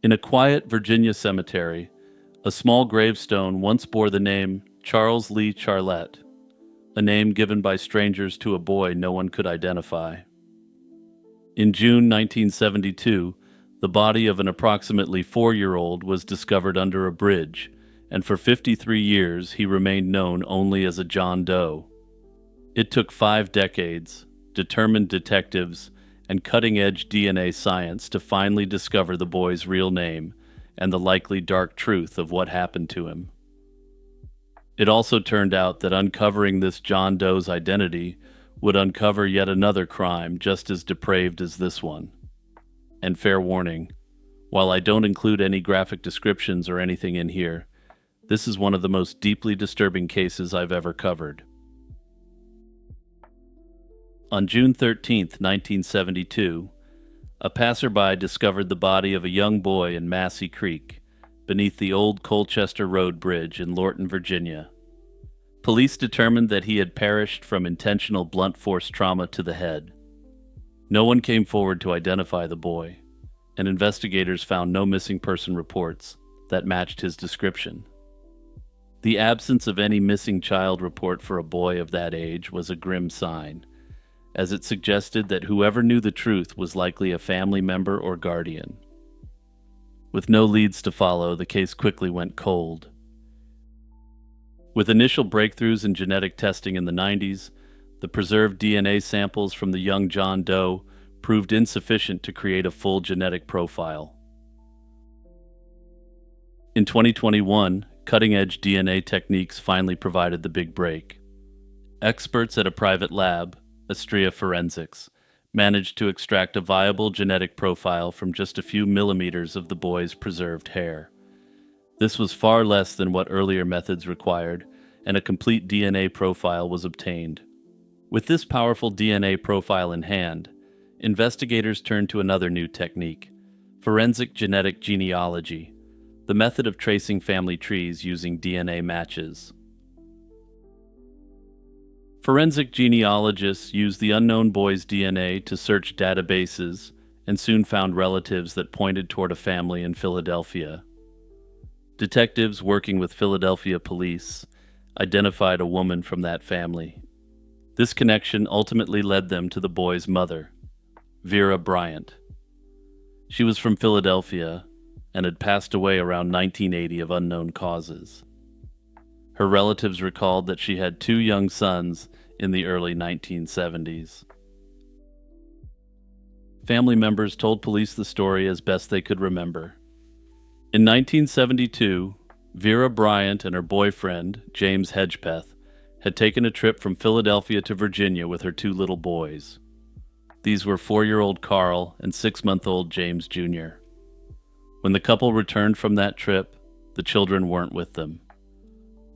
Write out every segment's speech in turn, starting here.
In a quiet Virginia cemetery, a small gravestone once bore the name Charles Lee Charlette, a name given by strangers to a boy no one could identify. In June 1972, the body of an approximately 4-year-old was discovered under a bridge, and for 53 years he remained known only as a John Doe. It took 5 decades, determined detectives, and cutting-edge DNA science to finally discover the boy's real name and the likely dark truth of what happened to him. It also turned out that uncovering this John Doe's identity would uncover yet another crime just as depraved as this one. And fair warning, while I don't include any graphic descriptions or anything in here, this is one of the most deeply disturbing cases I've ever covered. On June 13, 1972, a passerby discovered the body of a young boy in Massey Creek, beneath the old Colchester Road Bridge in Lorton, Virginia. Police determined that he had perished from intentional blunt force trauma to the head. No one came forward to identify the boy, and investigators found no missing person reports that matched his description. The absence of any missing child report for a boy of that age was a grim sign, as it suggested that whoever knew the truth was likely a family member or guardian. With no leads to follow, the case quickly went cold. With initial breakthroughs in genetic testing in the 90s, the preserved DNA samples from the young John Doe proved insufficient to create a full genetic profile. In 2021, cutting-edge DNA techniques finally provided the big break. Experts at a private lab, Astrea Forensics, managed to extract a viable genetic profile from just a few millimeters of the boy's preserved hair. This was far less than what earlier methods required, and a complete DNA profile was obtained. With this powerful DNA profile in hand, investigators turned to another new technique, forensic genetic genealogy, the method of tracing family trees using DNA matches. Forensic genealogists used the unknown boy's DNA to search databases and soon found relatives that pointed toward a family in Philadelphia. Detectives working with Philadelphia police identified a woman from that family. This connection ultimately led them to the boy's mother, Vera Bryant. She was from Philadelphia and had passed away around 1980 of unknown causes. Her relatives recalled that she had 2 young sons in the early 1970s. Family members told police the story as best they could remember. In 1972, Vera Bryant and her boyfriend, James Hedgepeth, had taken a trip from Philadelphia to Virginia with her 2 little boys. These were 4-year-old Carl and 6-month-old James Jr. When the couple returned from that trip, the children weren't with them.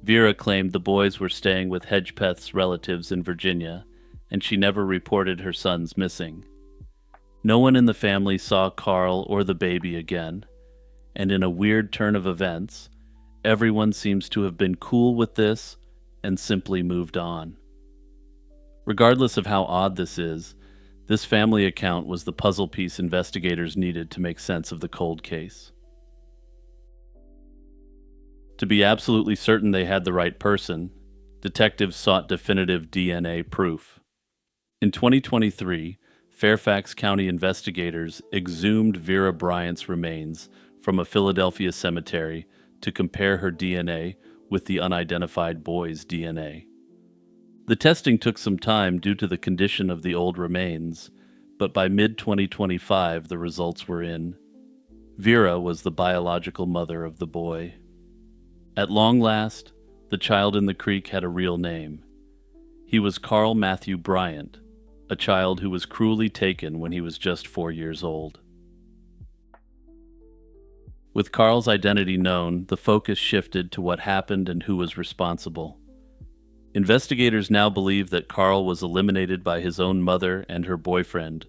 Vera claimed the boys were staying with Hedgepeth's relatives in Virginia, and she never reported her sons missing. No one in the family saw Carl or the baby again, and in a weird turn of events, everyone seems to have been cool with this and simply moved on. Regardless of how odd this is, this family account was the puzzle piece investigators needed to make sense of the cold case. To be absolutely certain they had the right person, detectives sought definitive DNA proof. In 2023, Fairfax County investigators exhumed Vera Bryant's remains from a Philadelphia cemetery to compare her DNA with the unidentified boy's DNA. The testing took some time due to the condition of the old remains, but by mid-2025 the results were in. Vera was the biological mother of the boy. At long last, the child in the creek had a real name. He was Carl Matthew Bryant, a child who was cruelly taken when he was just 4 years old. With Carl's identity known, the focus shifted to what happened and who was responsible. Investigators now believe that Carl was eliminated by his own mother and her boyfriend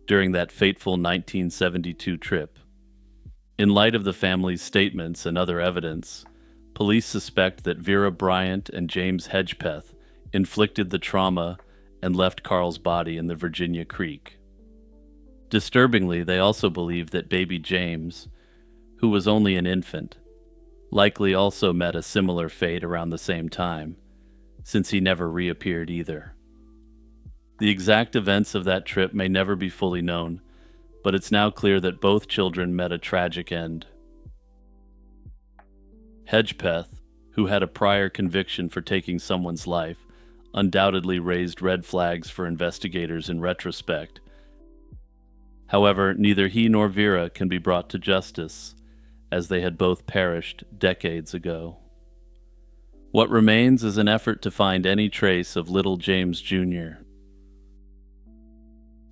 during that fateful 1972 trip. In light of the family's statements and other evidence, police suspect that Vera Bryant and James Hedgepeth inflicted the trauma and left Carl's body in the Virginia Creek. Disturbingly, they also believe that baby James, who was only an infant, likely also met a similar fate around the same time, since he never reappeared either. The exact events of that trip may never be fully known, but it's now clear that both children met a tragic end. Hedgepeth, who had a prior conviction for taking someone's life, undoubtedly raised red flags for investigators in retrospect. However, neither he nor Vera can be brought to justice, as they had both perished decades ago. What remains is an effort to find any trace of little James Jr.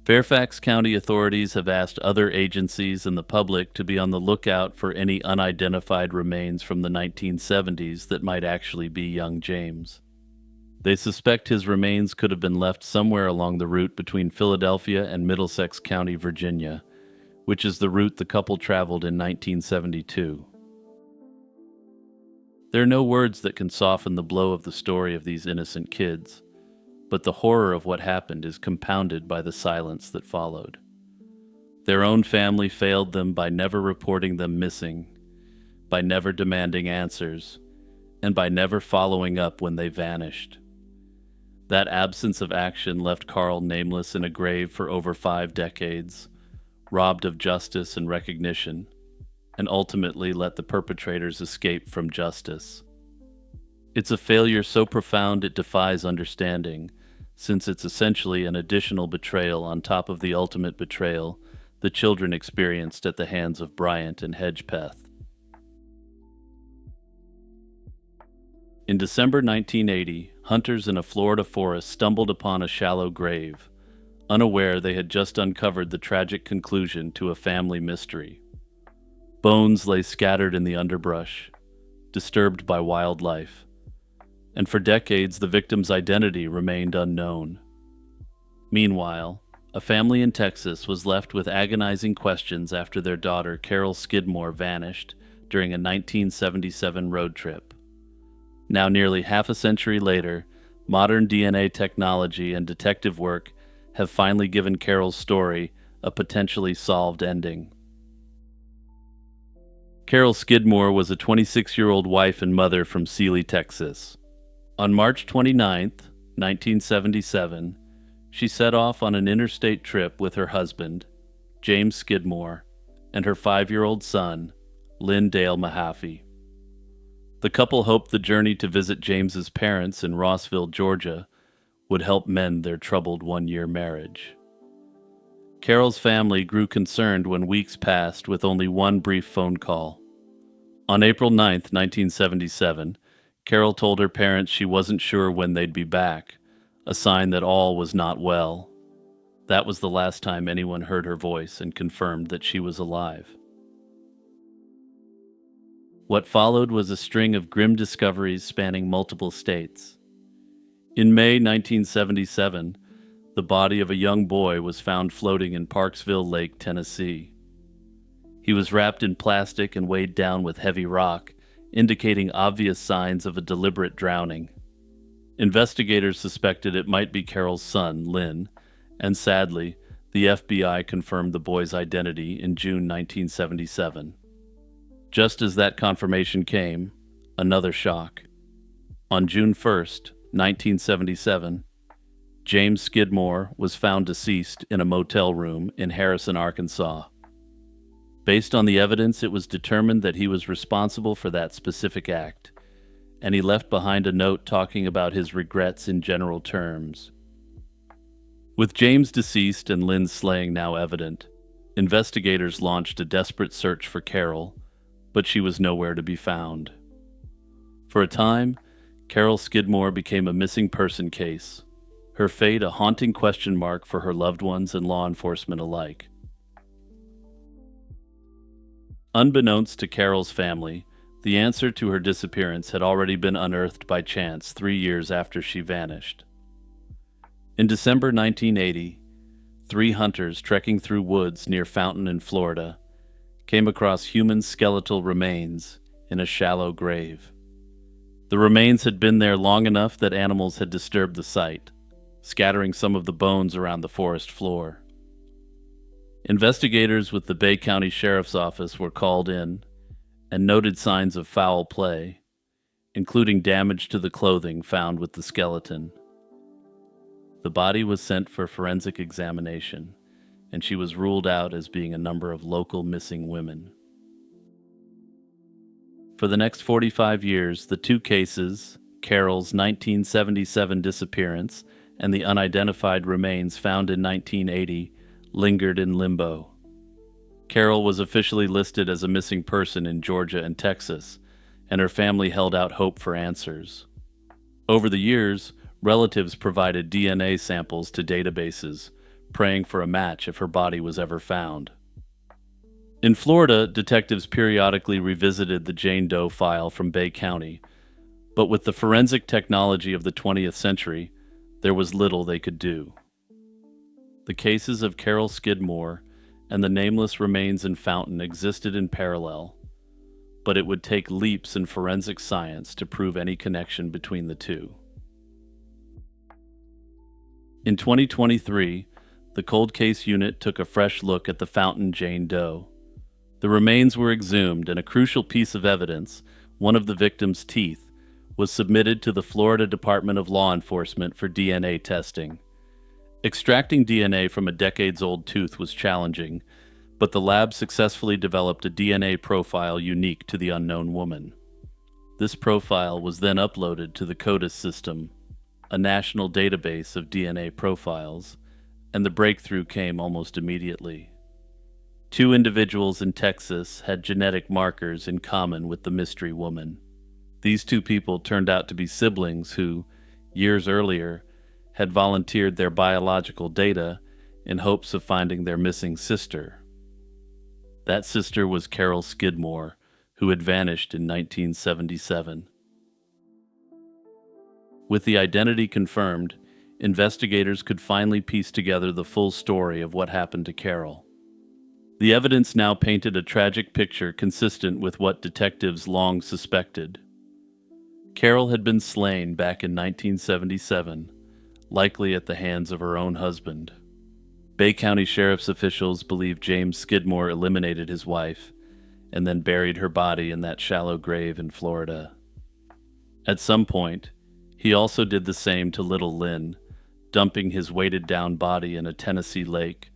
Fairfax County authorities have asked other agencies and the public to be on the lookout for any unidentified remains from the 1970s that might actually be young James. They suspect his remains could have been left somewhere along the route between Philadelphia and Middlesex County, Virginia, which is the route the couple traveled in 1972. There are no words that can soften the blow of the story of these innocent kids, but the horror of what happened is compounded by the silence that followed. Their own family failed them by never reporting them missing, by never demanding answers, and by never following up when they vanished. That absence of action left Carl nameless in a grave for over 5 decades, robbed of justice and recognition, and ultimately let the perpetrators escape from justice. It's a failure so profound it defies understanding, since it's essentially an additional betrayal on top of the ultimate betrayal the children experienced at the hands of Bryant and Hedgepeth. In December 1980, hunters in a Florida forest stumbled upon a shallow grave, unaware they had just uncovered the tragic conclusion to a family mystery. Bones lay scattered in the underbrush, disturbed by wildlife, and for decades the victim's identity remained unknown. Meanwhile, a family in Texas was left with agonizing questions after their daughter Carol Skidmore vanished during a 1977 road trip. Now nearly half a century later, modern DNA technology and detective work have finally given Carol's story a potentially solved ending. Carol Skidmore was a 26-year-old wife and mother from Sealy, Texas. On March 29, 1977, she set off on an interstate trip with her husband, James Skidmore, and her 5-year-old son, Lynn Dale Mahaffey. The couple hoped the journey to visit James's parents in Rossville, Georgia, would help mend their troubled 1-year marriage. Carol's family grew concerned when weeks passed with only one brief phone call. On April 9, 1977, Carol told her parents she wasn't sure when they'd be back, a sign that all was not well. That was the last time anyone heard her voice and confirmed that she was alive. What followed was a string of grim discoveries spanning multiple states. In May 1977, the body of a young boy was found floating in Parksville Lake, Tennessee. He was wrapped in plastic and weighed down with heavy rock, indicating obvious signs of a deliberate drowning. Investigators suspected it might be Carol's son, Lynn, and sadly, the FBI confirmed the boy's identity in June 1977. Just as that confirmation came, another shock. On June 1st, 1977, James Skidmore was found deceased in a motel room in Harrison, Arkansas. Based on the evidence, it was determined that he was responsible for that specific act, and he left behind a note talking about his regrets in general terms. With James deceased and Lynn's slaying now evident, investigators launched a desperate search for Carol, but she was nowhere to be found. For a time, Carol Skidmore became a missing person case, her fate a haunting question mark for her loved ones and law enforcement alike. Unbeknownst to Carol's family, the answer to her disappearance had already been unearthed by chance 3 years after she vanished. In December 1980, 3 hunters trekking through woods near Fountain in Florida came across human skeletal remains in a shallow grave. The remains had been there long enough that animals had disturbed the site, scattering some of the bones around the forest floor. Investigators with the Bay County Sheriff's Office were called in, and noted signs of foul play, including damage to the clothing found with the skeleton. The body was sent for forensic examination, and she was ruled out as being a number of local missing women. For the next 45 years, the two cases, Carol's 1977 disappearance and the unidentified remains found in 1980, lingered in limbo. Carol was officially listed as a missing person in Georgia and Texas, and her family held out hope for answers. Over the years, relatives provided DNA samples to databases, praying for a match if her body was ever found. In Florida, detectives periodically revisited the Jane Doe file from Bay County, but with the forensic technology of the 20th century, there was little they could do. The cases of Carol Skidmore and the nameless remains in Fountain existed in parallel, but it would take leaps in forensic science to prove any connection between the two. In 2023, the Cold Case Unit took a fresh look at the Fountain Jane Doe. The remains were exhumed, and a crucial piece of evidence, one of the victim's teeth, was submitted to the Florida Department of Law Enforcement for DNA testing. Extracting DNA from a decades-old tooth was challenging, but the lab successfully developed a DNA profile unique to the unknown woman. This profile was then uploaded to the CODIS system, a national database of DNA profiles, and the breakthrough came almost immediately. Two individuals in Texas had genetic markers in common with the mystery woman. These two people turned out to be siblings who, years earlier, had volunteered their biological data in hopes of finding their missing sister. That sister was Carol Skidmore, who had vanished in 1977. With the identity confirmed, investigators could finally piece together the full story of what happened to Carol. The evidence now painted a tragic picture consistent with what detectives long suspected. Carol had been slain back in 1977, likely at the hands of her own husband. Bay County Sheriff's officials believe James Skidmore eliminated his wife and then buried her body in that shallow grave in Florida. At some point, he also did the same to little Lynn, dumping his weighted-down body in a Tennessee lake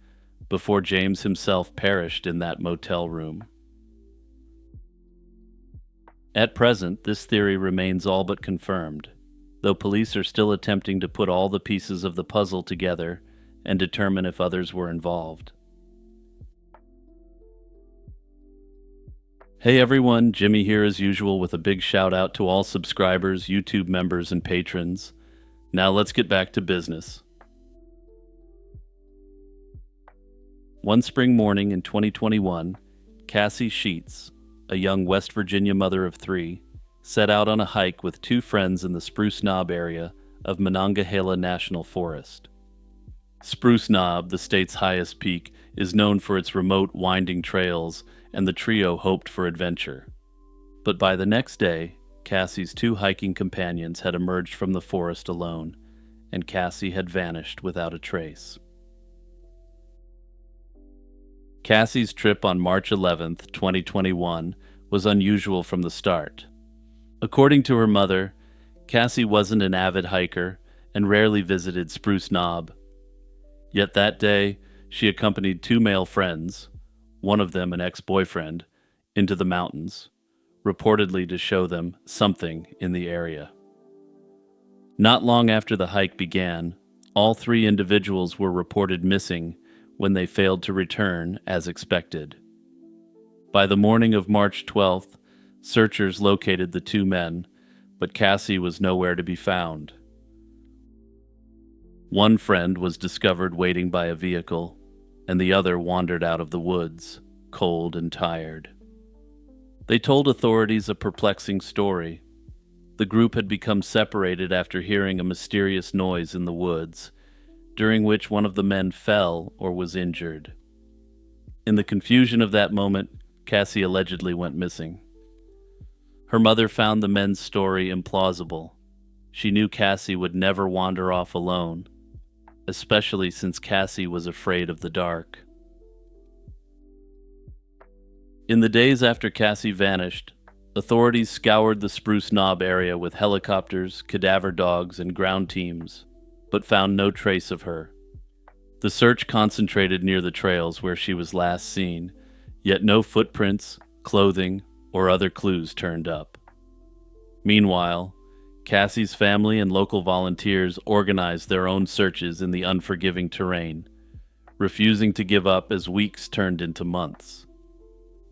before James himself perished in that motel room. At present, this theory remains all but confirmed, though police are still attempting to put all the pieces of the puzzle together and determine if others were involved. Hey everyone, Jimmy here as usual with a big shout out to all subscribers, YouTube members, and patrons. Now let's get back to business. One spring morning in 2021, Cassie Sheets, a young West Virginia mother of 3, set out on a hike with 2 friends in the Spruce Knob area of Monongahela National Forest. Spruce Knob, the state's highest peak, is known for its remote, winding trails, and the trio hoped for adventure. But by the next day, Cassie's 2 hiking companions had emerged from the forest alone, and Cassie had vanished without a trace. Cassie's trip on March 11, 2021, was unusual from the start. According to her mother, Cassie wasn't an avid hiker and rarely visited Spruce Knob. Yet that day, she accompanied 2 male friends, one of them an ex-boyfriend, into the mountains, reportedly to show them something in the area. Not long after the hike began, all 3 individuals were reported missing when they failed to return as expected. By the morning of March 12th, searchers located the 2 men, but Cassie was nowhere to be found. One friend was discovered waiting by a vehicle, and the other wandered out of the woods, cold and tired. They told authorities a perplexing story. The group had become separated after hearing a mysterious noise in the woods, during which one of the men fell or was injured. In the confusion of that moment, Cassie allegedly went missing. Her mother found the men's story implausible. She knew Cassie would never wander off alone, especially since Cassie was afraid of the dark. In the days after Cassie vanished, authorities scoured the Spruce Knob area with helicopters, cadaver dogs, and ground teams, but found no trace of her. The search concentrated near the trails where she was last seen, yet no footprints, clothing, or other clues turned up. Meanwhile, Cassie's family and local volunteers organized their own searches in the unforgiving terrain, refusing to give up as weeks turned into months.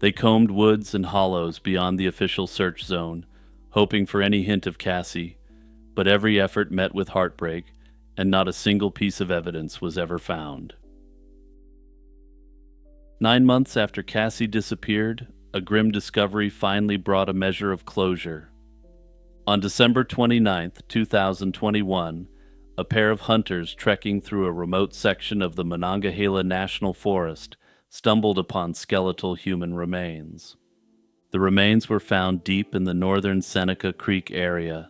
They combed woods and hollows beyond the official search zone, hoping for any hint of Cassie, but every effort met with heartbreak, and not a single piece of evidence was ever found. 9 months after Cassie disappeared, a grim discovery finally brought a measure of closure. On December 29, 2021, a pair of hunters trekking through a remote section of the Monongahela National Forest stumbled upon skeletal human remains. The remains were found deep in the northern Seneca Creek area,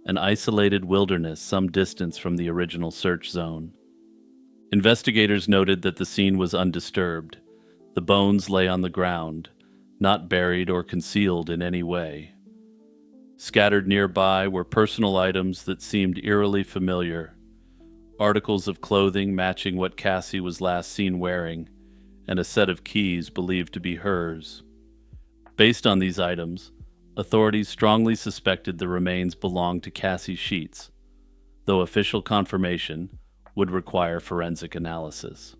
an isolated wilderness some distance from the original search zone. Investigators noted that the scene was undisturbed. The bones lay on the ground, not buried or concealed in any way. Scattered nearby were personal items that seemed eerily familiar, articles of clothing matching what Cassie was last seen wearing, and a set of keys believed to be hers. Based on these items, authorities strongly suspected the remains belonged to Cassie Sheets, though official confirmation would require forensic analysis.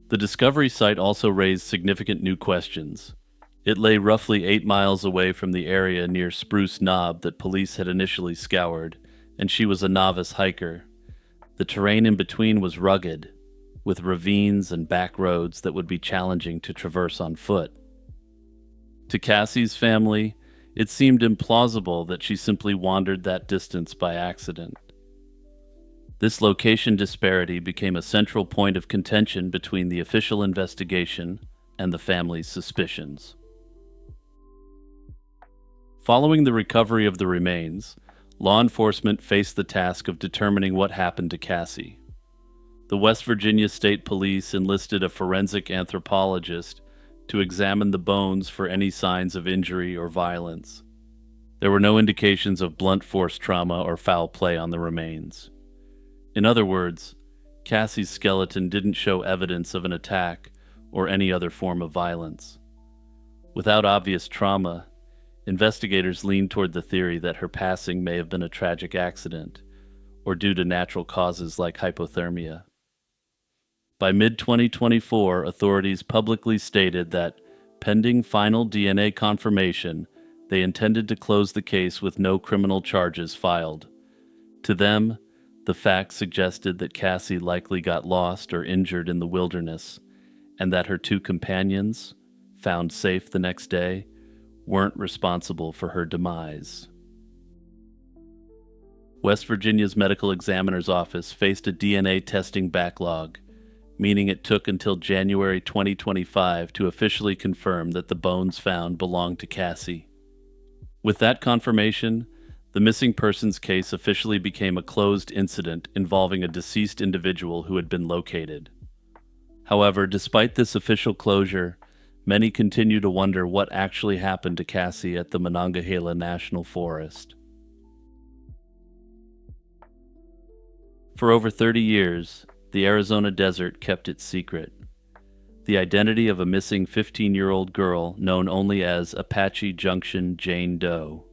The discovery site also raised significant new questions. It lay roughly 8 miles away from the area near Spruce Knob that police had initially scoured, and she was a novice hiker. The terrain in between was rugged, with ravines and back roads that would be challenging to traverse on foot. To Cassie's family, it seemed implausible that she simply wandered that distance by accident. This location disparity became a central point of contention between the official investigation and the family's suspicions. Following the recovery of the remains, law enforcement faced the task of determining what happened to Cassie. The West Virginia State Police enlisted a forensic anthropologist to examine the bones for any signs of injury or violence. There were no indications of blunt force trauma or foul play on the remains. In other words, Cassie's skeleton didn't show evidence of an attack or any other form of violence. Without obvious trauma, investigators leaned toward the theory that her passing may have been a tragic accident or due to natural causes like hypothermia. By mid-2024, authorities publicly stated that, pending final DNA confirmation, they intended to close the case with no criminal charges filed. To them, the facts suggested that Cassie likely got lost or injured in the wilderness, and that her two companions, found safe the next day, weren't responsible for her demise. West Virginia's medical examiner's office faced a DNA testing backlog, meaning it took until January 2025 to officially confirm that the bones found belonged to Cassie. With that confirmation, the missing persons case officially became a closed incident involving a deceased individual who had been located. However, despite this official closure, many continue to wonder what actually happened to Cassie at the Monongahela National Forest. For over 30 years, the Arizona desert kept its secret. The identity of a missing 15-year-old girl known only as Apache Junction Jane Doe.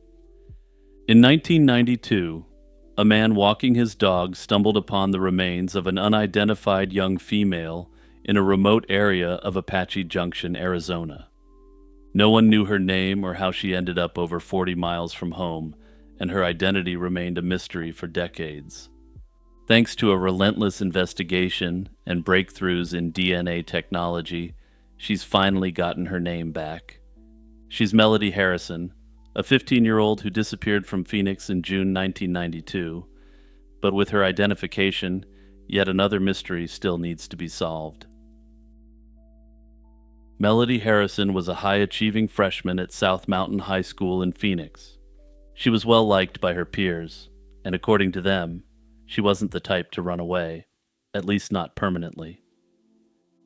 In 1992, a man walking his dog stumbled upon the remains of an unidentified young female in a remote area of Apache Junction, Arizona. No one knew her name or how she ended up over 40 miles from home, and her identity remained a mystery for decades. Thanks to a relentless investigation and breakthroughs in DNA technology, she's finally gotten her name back. She's Melody Harrison, a 15-year-old who disappeared from Phoenix in June 1992, but with her identification, yet another mystery still needs to be solved. Melody Harrison was a high-achieving freshman at South Mountain High School in Phoenix. She was well liked by her peers, and according to them, she wasn't the type to run away, at least not permanently.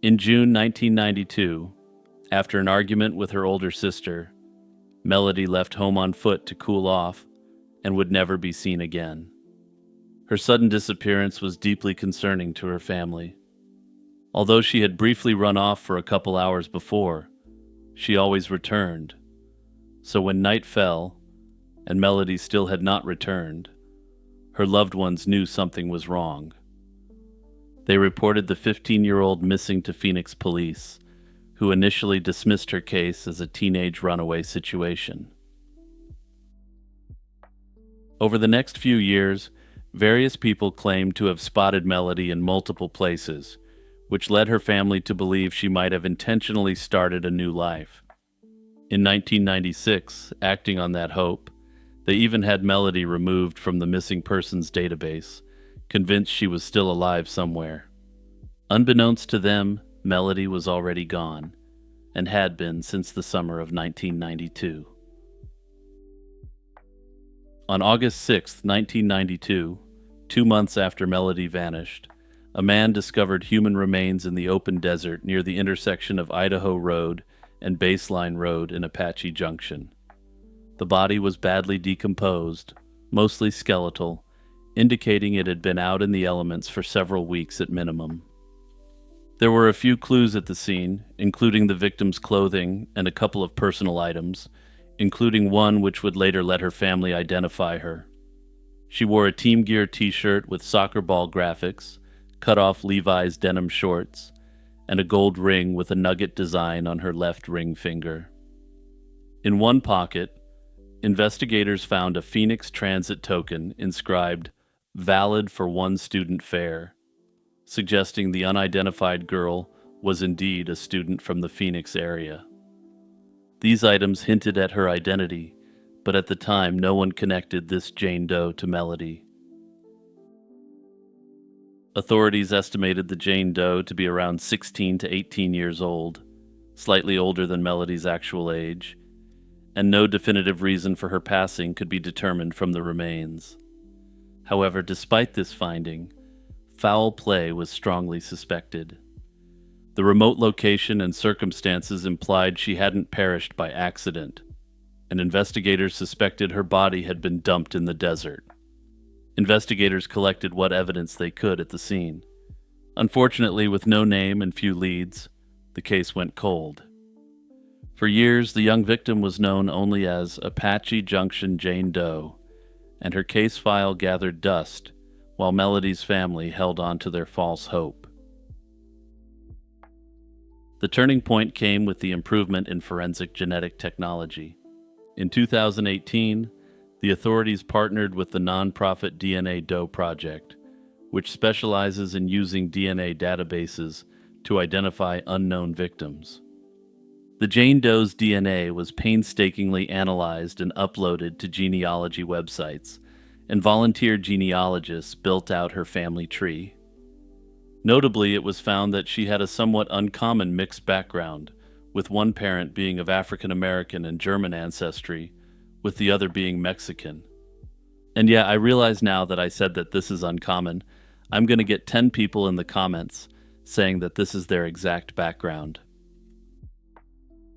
In June 1992, After an argument with her older sister, Melody left home on foot to cool off and would never be seen again. Her sudden disappearance was deeply concerning to her family. Although she had briefly run off for a couple hours before, she always returned. So when night fell, and Melody still had not returned, her loved ones knew something was wrong. They reported the 15-year-old missing to Phoenix police, who initially dismissed her case as a teenage runaway situation. Over the next few years, various people claimed to have spotted Melody in multiple places, which led her family to believe she might have intentionally started a new life. In 1996, acting on that hope, they even had Melody removed from the missing persons database, convinced she was still alive somewhere. Unbeknownst to them, Melody was already gone, and had been since the summer of 1992. On August 6, 1992, 2 months after Melody vanished, a man discovered human remains in the open desert near the intersection of Idaho Road and Baseline Road in Apache Junction. The body was badly decomposed, mostly skeletal, indicating it had been out in the elements for several weeks at minimum. There were a few clues at the scene, including the victim's clothing and a couple of personal items, including one which would later let her family identify her. She wore a Team Gear t-shirt with soccer ball graphics, cut-off Levi's denim shorts, and a gold ring with a nugget design on her left ring finger. In one pocket, investigators found a Phoenix Transit token inscribed "Valid for 1 student fare," suggesting the unidentified girl was indeed a student from the Phoenix area. These items hinted at her identity, but at the time no one connected this Jane Doe to Melody. Authorities estimated the Jane Doe to be around 16 to 18 years old, slightly older than Melody's actual age, and no definitive reason for her passing could be determined from the remains. However, despite this finding, foul play was strongly suspected. The remote location and circumstances implied she hadn't perished by accident, and investigators suspected her body had been dumped in the desert. Investigators collected what evidence they could at the scene. Unfortunately, with no name and few leads, the case went cold. For years, the young victim was known only as Apache Junction Jane Doe, and her case file gathered dust while Melody's family held on to their false hope. The turning point came with the improvement in forensic genetic technology. In 2018, the authorities partnered with the nonprofit DNA Doe Project, which specializes in using DNA databases to identify unknown victims. The Jane Doe's DNA was painstakingly analyzed and uploaded to genealogy websites, and volunteer genealogists built out her family tree. Notably, it was found that she had a somewhat uncommon mixed background, with one parent being of African American and German ancestry, with the other being Mexican. And yeah, I realize now that I said that this is uncommon, I'm going to get 10 people in the comments saying that this is their exact background.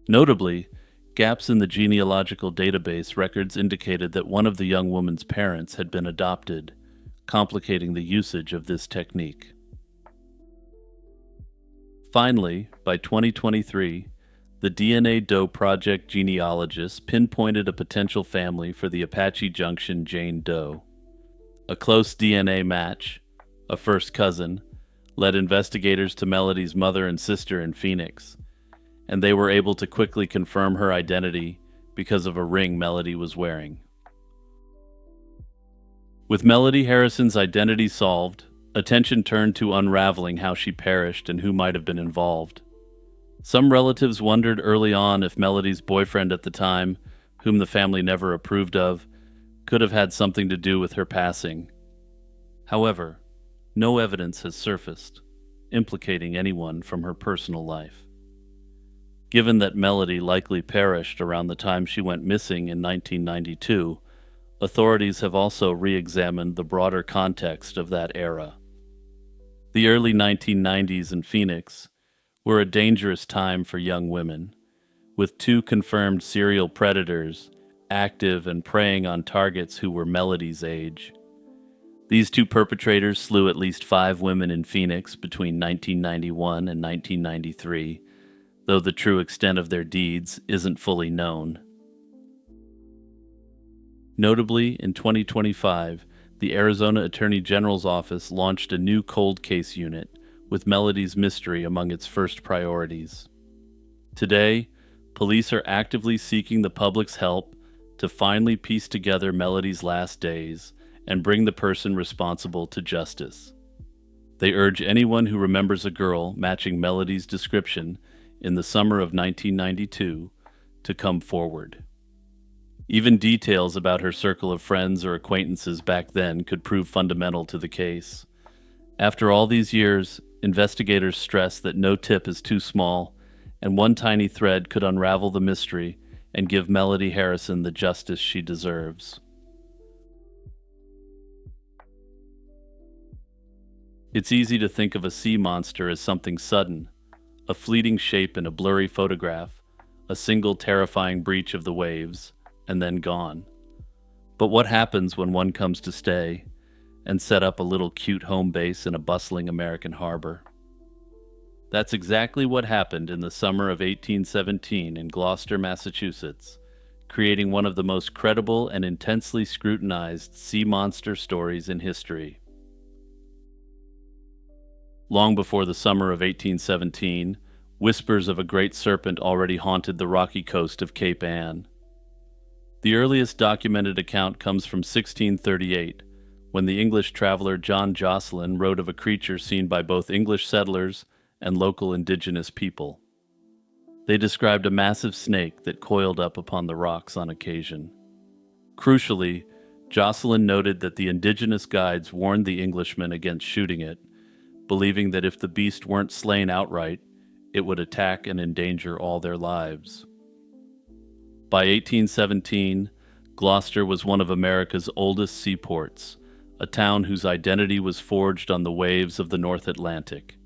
Notably, gaps in the genealogical database records indicated that one of the young woman's parents had been adopted, complicating the usage of this technique. Finally, by 2023, the DNA Doe Project genealogists pinpointed a potential family for the Apache Junction Jane Doe. A close DNA match, a first cousin, led investigators to Melody's mother and sister in Phoenix, and they were able to quickly confirm her identity because of a ring Melody was wearing. With Melody Harrison's identity solved, attention turned to unraveling how she perished and who might have been involved. Some relatives wondered early on if Melody's boyfriend at the time, whom the family never approved of, could have had something to do with her passing. However, no evidence has surfaced implicating anyone from her personal life. Given that Melody likely perished around the time she went missing in 1992, authorities have also re-examined the broader context of that era. The early 1990s in Phoenix were a dangerous time for young women, with 2 confirmed serial predators active and preying on targets who were Melody's age. These 2 perpetrators slew at least 5 women in Phoenix between 1991 and 1993, though the true extent of their deeds isn't fully known. Notably, in 2025, the Arizona Attorney General's office launched a new cold case unit, with Melody's mystery among its first priorities. Today, police are actively seeking the public's help to finally piece together Melody's last days and bring the person responsible to justice. They urge anyone who remembers a girl matching Melody's description in the summer of 1992 to come forward. Even details about her circle of friends or acquaintances back then could prove fundamental to the case. After all these years, investigators stress that no tip is too small, and one tiny thread could unravel the mystery and give Melody Harrison the justice she deserves. It's easy to think of a sea monster as something sudden, a fleeting shape in a blurry photograph, a single terrifying breach of the waves, and then gone. But what happens when one comes to stay and set up a little cute home base in a bustling American harbor? That's exactly what happened in the summer of 1817 in Gloucester, Massachusetts, creating one of the most credible and intensely scrutinized sea monster stories in history. Long before the summer of 1817, whispers of a great serpent already haunted the rocky coast of Cape Ann. The earliest documented account comes from 1638, when the English traveler John Josselyn wrote of a creature seen by both English settlers and local indigenous people. They described a massive snake that coiled up upon the rocks on occasion. Crucially, Josselyn noted that the indigenous guides warned the Englishmen against shooting it, believing that if the beast weren't slain outright, it would attack and endanger all their lives. By 1817, Gloucester was one of America's oldest seaports, a town whose identity was forged on the waves of the North Atlantic.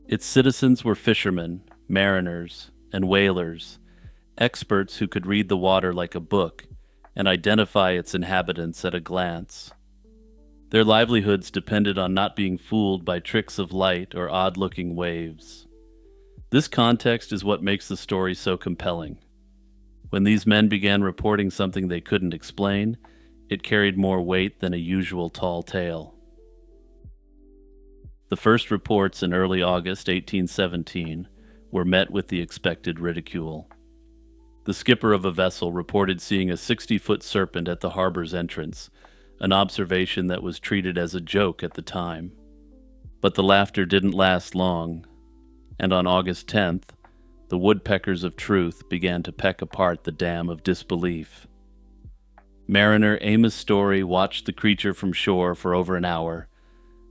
Its citizens were fishermen, mariners, and whalers, experts who could read the water like a book and identify its inhabitants at a glance. Their livelihoods depended on not being fooled by tricks of light or odd-looking waves. This context is what makes the story so compelling. When these men began reporting something they couldn't explain, it carried more weight than a usual tall tale. The first reports in early August 1817 were met with the expected ridicule. The skipper of a vessel reported seeing a 60-foot serpent at the harbor's entrance, an observation that was treated as a joke at the time. But the laughter didn't last long, and on August 10th, the woodpeckers of truth began to peck apart the dam of disbelief. Mariner Amos Story watched the creature from shore for over an hour,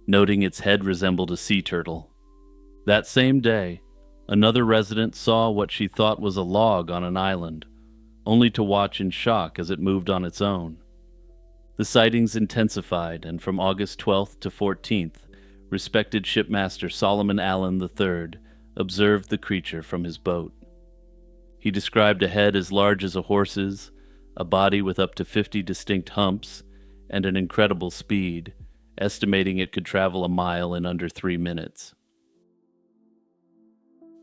noting its head resembled a sea turtle. That same day, another resident saw what she thought was a log on an island, only to watch in shock as it moved on its own. The sightings intensified, and from August 12th to 14th, respected shipmaster Solomon Allen III observed the creature from his boat. He described a head as large as a horse's, a body with up to 50 distinct humps, and an incredible speed, estimating it could travel a mile in under 3 minutes.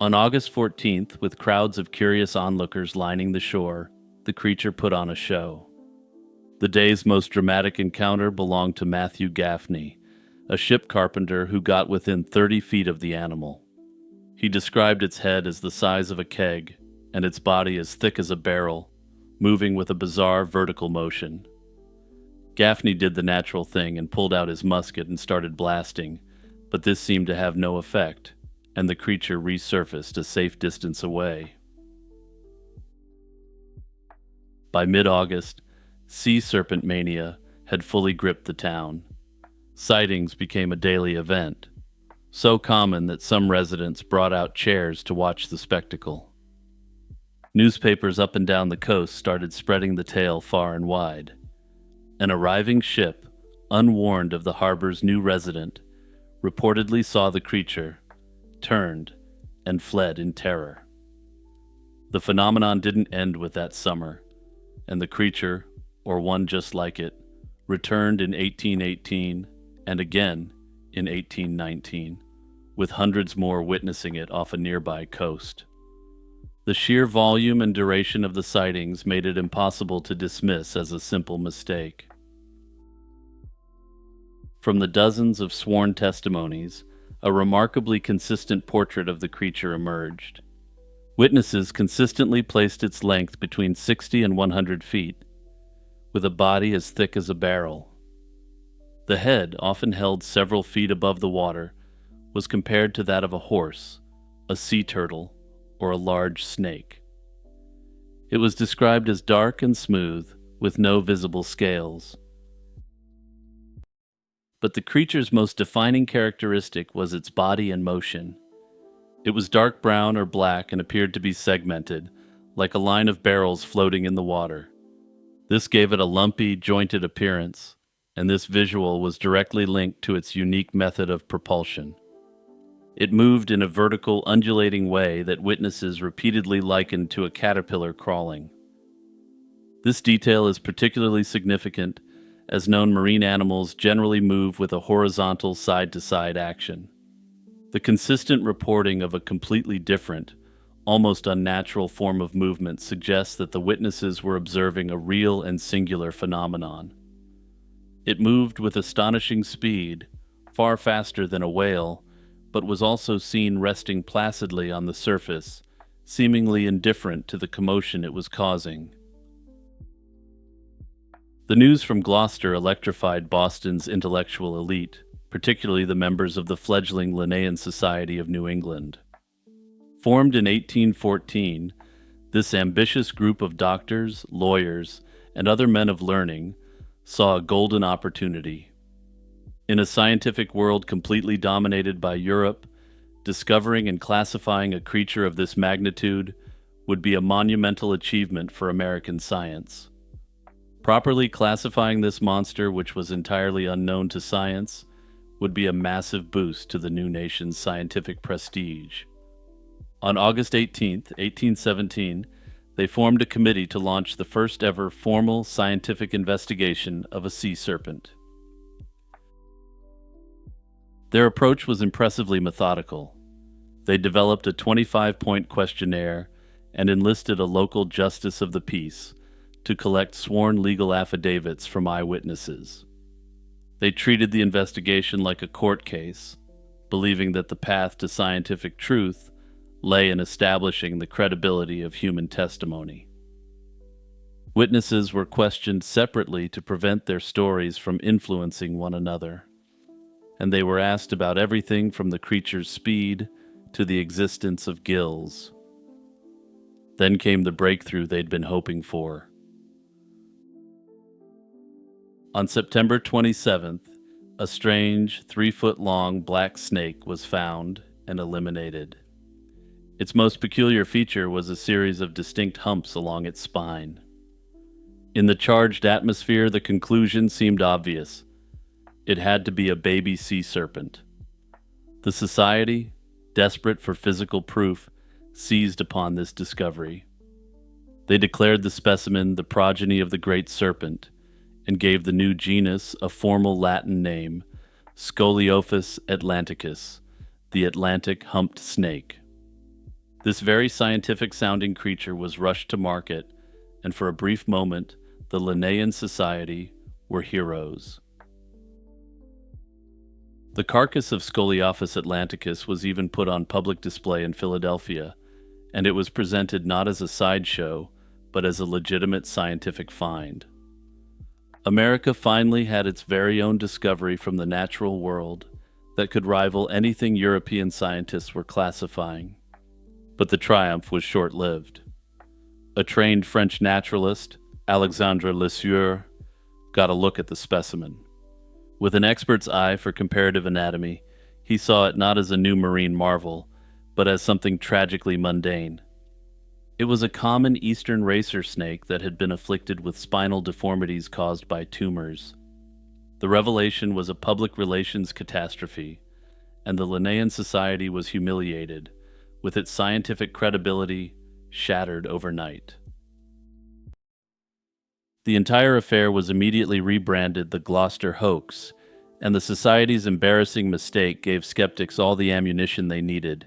On August 14th, with crowds of curious onlookers lining the shore, the creature put on a show. The day's most dramatic encounter belonged to Matthew Gaffney, a ship carpenter who got within 30 feet of the animal. He described its head as the size of a keg, and its body as thick as a barrel, moving with a bizarre vertical motion. Gaffney did the natural thing and pulled out his musket and started blasting, but this seemed to have no effect, and the creature resurfaced a safe distance away. By mid-August, sea serpent mania had fully gripped the town. Sightings became a daily event, so common that some residents brought out chairs to watch the spectacle. Newspapers up and down the coast started spreading the tale far and wide. An arriving ship, unwarned of the harbor's new resident, reportedly saw the creature, turned, and fled in terror. The phenomenon didn't end with that summer, and the creature, or one just like it, returned in 1818 and again in 1819, with hundreds more witnessing it off a nearby coast. The sheer volume and duration of the sightings made it impossible to dismiss as a simple mistake. From the dozens of sworn testimonies, a remarkably consistent portrait of the creature emerged. Witnesses consistently placed its length between 60 and 100 feet, with a body as thick as a barrel. The head, often held several feet above the water, was compared to that of a horse, a sea turtle, or a large snake. It was described as dark and smooth, with no visible scales. But the creature's most defining characteristic was its body and motion. It was dark brown or black and appeared to be segmented, like a line of barrels floating in the water. This gave it a lumpy, jointed appearance, and this visual was directly linked to its unique method of propulsion. It moved in a vertical, undulating way that witnesses repeatedly likened to a caterpillar crawling. This detail is particularly significant, as known marine animals generally move with a horizontal side-to-side action. The consistent reporting of a completely different, almost unnatural form of movement suggests that the witnesses were observing a real and singular phenomenon. It moved with astonishing speed, far faster than a whale, but was also seen resting placidly on the surface, seemingly indifferent to the commotion it was causing. The news from Gloucester electrified Boston's intellectual elite, particularly the members of the fledgling Linnaean Society of New England. Formed in 1814, this ambitious group of doctors, lawyers, and other men of learning saw a golden opportunity. In a scientific world completely dominated by Europe, discovering and classifying a creature of this magnitude would be a monumental achievement for American science. Properly classifying this monster, which was entirely unknown to science, would be a massive boost to the new nation's scientific prestige. On August 18, 1817, they formed a committee to launch the first ever formal scientific investigation of a sea serpent. Their approach was impressively methodical. They developed a 25-point questionnaire and enlisted a local justice of the peace to collect sworn legal affidavits from eyewitnesses. They treated the investigation like a court case, believing that the path to scientific truth lay in establishing the credibility of human testimony. Witnesses were questioned separately to prevent their stories from influencing one another, and they were asked about everything from the creature's speed to the existence of gills. Then came the breakthrough they'd been hoping for. On September 27th, a strange 3-foot-long black snake was found and eliminated. Its most peculiar feature was a series of distinct humps along its spine. In the charged atmosphere, the conclusion seemed obvious. It had to be a baby sea serpent. The society, desperate for physical proof, seized upon this discovery. They declared the specimen the progeny of the great serpent and gave the new genus a formal Latin name, Scoliophus atlanticus, the Atlantic humped snake. This very scientific-sounding creature was rushed to market, and for a brief moment, the Linnaean Society were heroes. The carcass of Scoliophus atlanticus was even put on public display in Philadelphia, and it was presented not as a sideshow, but as a legitimate scientific find. America finally had its very own discovery from the natural world that could rival anything European scientists were classifying. But the triumph was short-lived. A trained French naturalist, Alexandre Lesueur, got a look at the specimen. With an expert's eye for comparative anatomy, he saw it not as a new marine marvel, but as something tragically mundane. It was a common eastern racer snake that had been afflicted with spinal deformities caused by tumors. The revelation was a public relations catastrophe, and the Linnaean Society was humiliated, with its scientific credibility shattered overnight. The entire affair was immediately rebranded the Gloucester hoax, and the Society's embarrassing mistake gave skeptics all the ammunition they needed.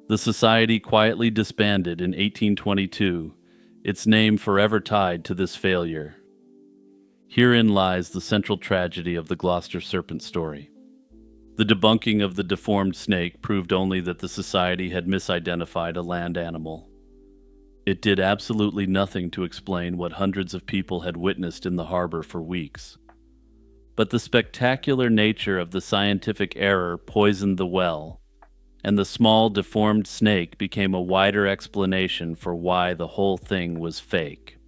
The Society quietly disbanded in 1822, its name forever tied to this failure. Herein lies the central tragedy of the Gloucester serpent story. The debunking of the deformed snake proved only that the Society had misidentified a land animal. It did absolutely nothing to explain what hundreds of people had witnessed in the harbor for weeks. But the spectacular nature of the scientific error poisoned the well, and the small deformed snake became a wider explanation for why the whole thing was fake.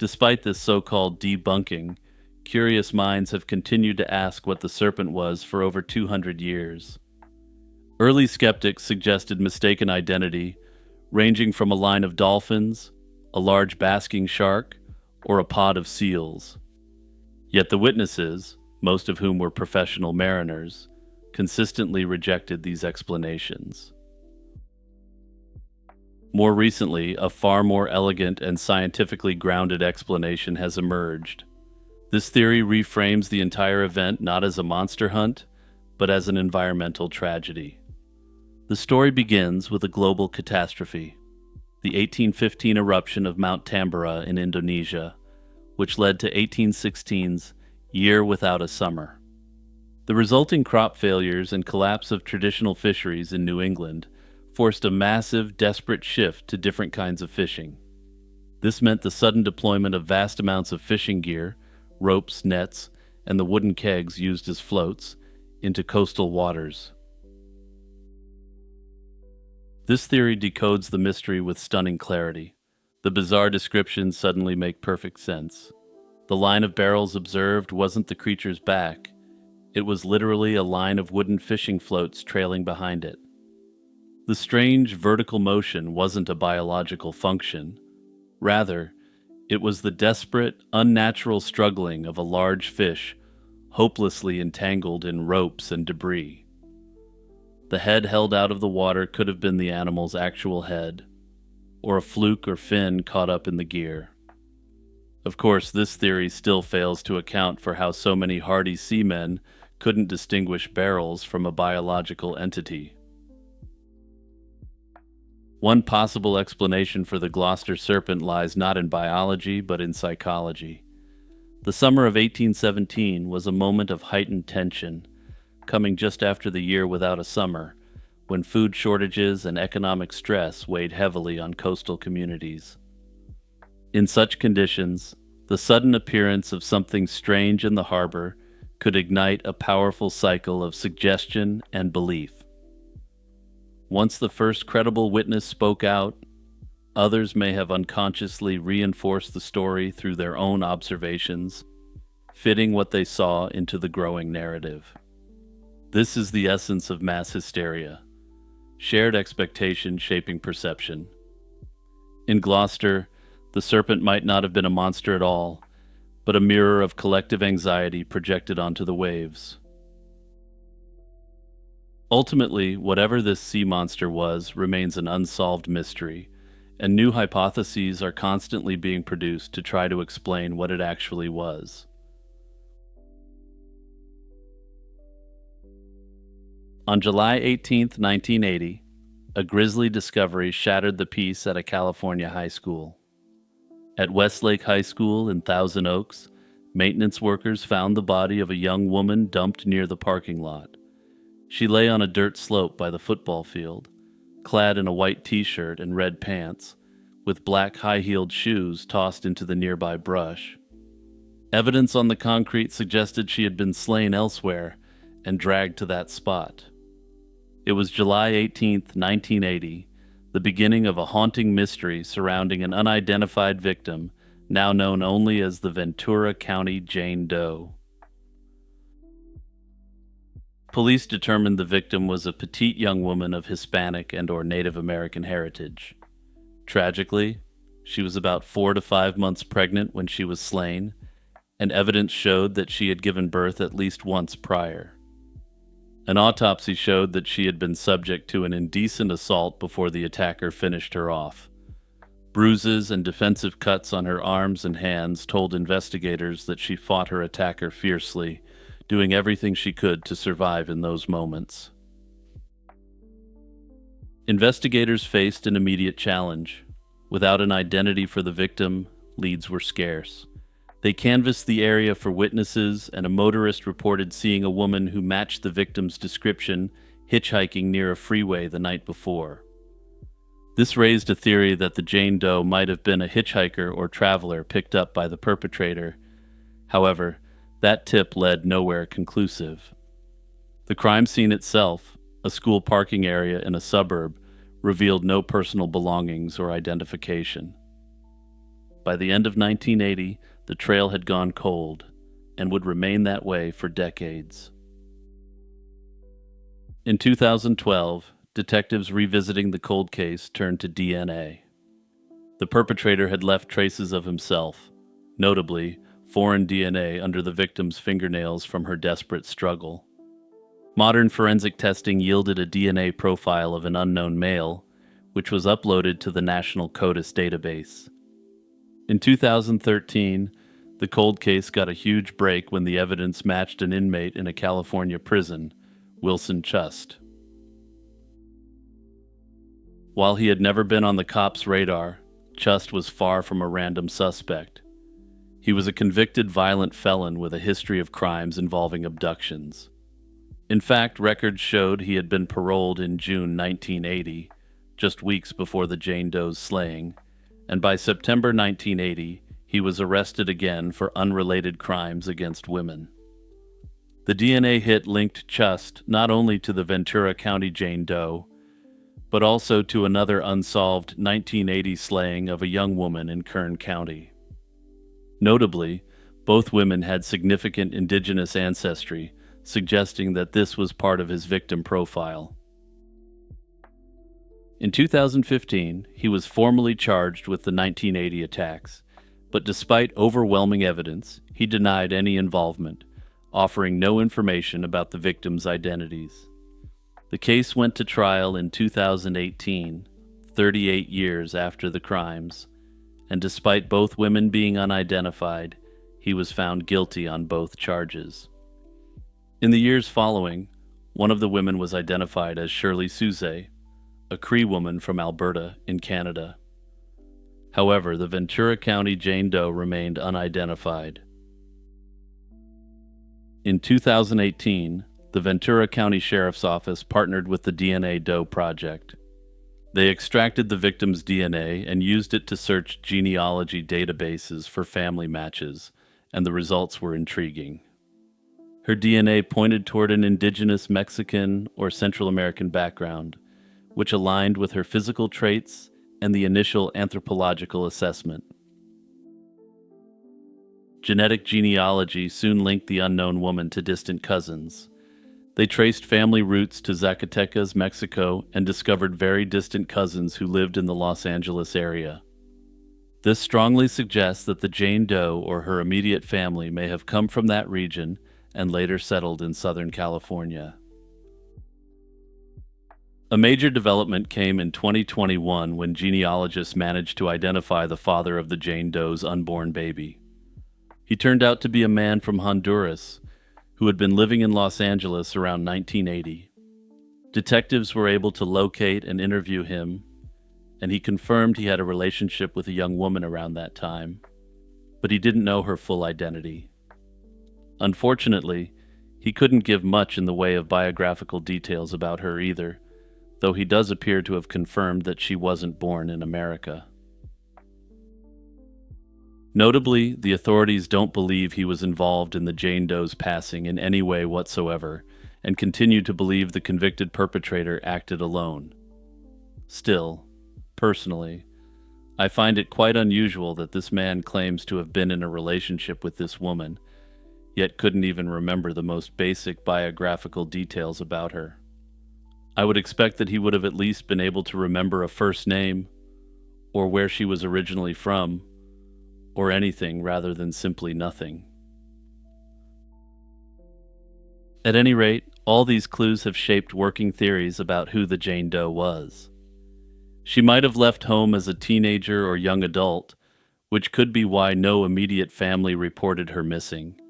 Despite this so-called debunking, curious minds have continued to ask what the serpent was for over 200 years. Early skeptics suggested mistaken identity, ranging from a line of dolphins, a large basking shark, or a pod of seals. Yet the witnesses, most of whom were professional mariners, consistently rejected these explanations. More recently, a far more elegant and scientifically grounded explanation has emerged. This theory reframes the entire event not as a monster hunt, but as an environmental tragedy. The story begins with a global catastrophe, the 1815 eruption of Mount Tambora in Indonesia, which led to 1816's Year Without a Summer. The resulting crop failures and collapse of traditional fisheries in New England forced a massive, desperate shift to different kinds of fishing. This meant the sudden deployment of vast amounts of fishing gear, ropes, nets, and the wooden kegs used as floats, into coastal waters. This theory decodes the mystery with stunning clarity. The bizarre descriptions suddenly make perfect sense. The line of barrels observed wasn't the creature's back. It was literally a line of wooden fishing floats trailing behind it. The strange vertical motion wasn't a biological function. Rather, it was the desperate, unnatural struggling of a large fish, hopelessly entangled in ropes and debris. The head held out of the water could have been the animal's actual head, or a fluke or fin caught up in the gear. Of course, this theory still fails to account for how so many hardy seamen couldn't distinguish barrels from a biological entity. One possible explanation for the Gloucester serpent lies not in biology, but in psychology. The summer of 1817 was a moment of heightened tension, coming just after the Year Without a Summer, when food shortages and economic stress weighed heavily on coastal communities. In such conditions, the sudden appearance of something strange in the harbor could ignite a powerful cycle of suggestion and belief. Once the first credible witness spoke out, others may have unconsciously reinforced the story through their own observations, fitting what they saw into the growing narrative. This is the essence of mass hysteria, shared expectation shaping perception. In Gloucester, the serpent might not have been a monster at all, but a mirror of collective anxiety projected onto the waves. Ultimately, whatever this sea monster was remains an unsolved mystery, and new hypotheses are constantly being produced to try to explain what it actually was. On July 18, 1980, a grisly discovery shattered the peace at a California high school. At Westlake High School in Thousand Oaks, maintenance workers found the body of a young woman dumped near the parking lot. She lay on a dirt slope by the football field, clad in a white t-shirt and red pants, with black high-heeled shoes tossed into the nearby brush. Evidence on the concrete suggested she had been slain elsewhere and dragged to that spot. It was July 18, 1980, the beginning of a haunting mystery surrounding an unidentified victim, now known only as the Ventura County Jane Doe. Police determined the victim was a petite young woman of Hispanic and/or Native American heritage. Tragically, she was about 4 to 5 months pregnant when she was slain, and evidence showed that she had given birth at least once prior. An autopsy showed that she had been subject to an indecent assault before the attacker finished her off. Bruises and defensive cuts on her arms and hands told investigators that she fought her attacker fiercely, doing everything she could to survive in those moments. Investigators faced an immediate challenge. Without an identity for the victim, leads were scarce. They canvassed the area for witnesses, and a motorist reported seeing a woman who matched the victim's description hitchhiking near a freeway the night before. This raised a theory that the Jane Doe might have been a hitchhiker or traveler picked up by the perpetrator. However, that tip led nowhere conclusive. The crime scene itself, a school parking area in a suburb, revealed no personal belongings or identification. By the end of 1980, the trail had gone cold and would remain that way for decades. In 2012, detectives revisiting the cold case turned to DNA. The perpetrator had left traces of himself, notably foreign DNA under the victim's fingernails from her desperate struggle. Modern forensic testing yielded a DNA profile of an unknown male, which was uploaded to the National CODIS database. In 2013, the cold case got a huge break when the evidence matched an inmate in a California prison, Wilson Chust. While he had never been on the cops' radar, Chust was far from a random suspect. He was a convicted violent felon with a history of crimes involving abductions. In fact, records showed he had been paroled in June 1980, just weeks before the Jane Doe's slaying, and by September 1980, he was arrested again for unrelated crimes against women. The DNA hit linked Chust not only to the Ventura County Jane Doe, but also to another unsolved 1980 slaying of a young woman in Kern County. Notably, both women had significant indigenous ancestry, suggesting that this was part of his victim profile. In 2015, he was formally charged with the 1980 attacks, but despite overwhelming evidence, he denied any involvement, offering no information about the victims' identities. The case went to trial in 2018, 38 years after the crimes, and despite both women being unidentified, he was found guilty on both charges. In the years following, one of the women was identified as Shirley Souza, a Cree woman from Alberta in Canada. However, the Ventura County Jane Doe remained unidentified. In 2018, the Ventura County Sheriff's Office partnered with the DNA Doe Project. They extracted the victim's DNA and used it to search genealogy databases for family matches, and the results were intriguing. Her DNA pointed toward an indigenous Mexican or Central American background, which aligned with her physical traits and the initial anthropological assessment. Genetic genealogy soon linked the unknown woman to distant cousins. They traced family roots to Zacatecas, Mexico, and discovered very distant cousins who lived in the Los Angeles area. This strongly suggests that the Jane Doe or her immediate family may have come from that region and later settled in Southern California. A major development came in 2021 when genealogists managed to identify the father of the Jane Doe's unborn baby. He turned out to be a man from Honduras who had been living in Los Angeles around 1980. Detectives were able to locate and interview him, and he confirmed he had a relationship with a young woman around that time, but he didn't know her full identity. Unfortunately, he couldn't give much in the way of biographical details about her either, though he does appear to have confirmed that she wasn't born in America. Notably, the authorities don't believe he was involved in the Jane Doe's passing in any way whatsoever, and continue to believe the convicted perpetrator acted alone. Still, personally, I find it quite unusual that this man claims to have been in a relationship with this woman, yet couldn't even remember the most basic biographical details about her. I would expect that he would have at least been able to remember a first name, or where she was originally from, or anything rather than simply nothing. At any rate, All these clues have shaped working theories about who the Jane Doe was. She might have left home as a teenager or young adult, which could be why no immediate family reported her missing.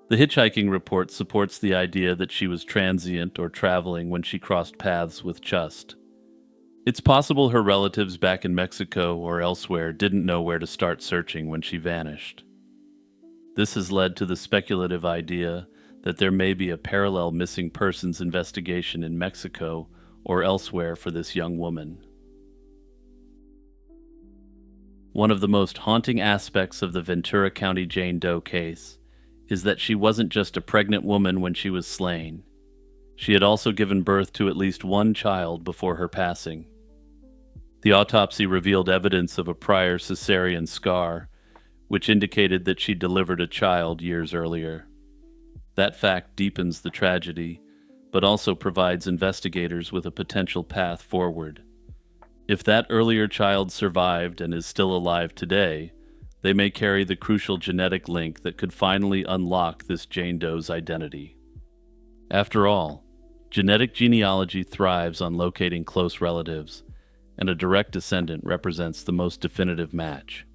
The hitchhiking report supports the idea that she was transient or traveling when she crossed paths with Chust. It's possible her relatives back in Mexico or elsewhere didn't know where to start searching when she vanished. This has led to the speculative idea that there may be a parallel missing persons investigation in Mexico or elsewhere for this young woman. One of the most haunting aspects of the Ventura County Jane Doe case is that she wasn't just a pregnant woman when she was slain. She had also given birth to at least one child before her passing. The autopsy revealed evidence of a prior cesarean scar, which indicated that she delivered a child years earlier. That fact deepens the tragedy, but also provides investigators with a potential path forward. If that earlier child survived and is still alive today, they may carry the crucial genetic link that could finally unlock this Jane Doe's identity. After all, genetic genealogy thrives on locating close relatives, and a direct descendant represents the most definitive match.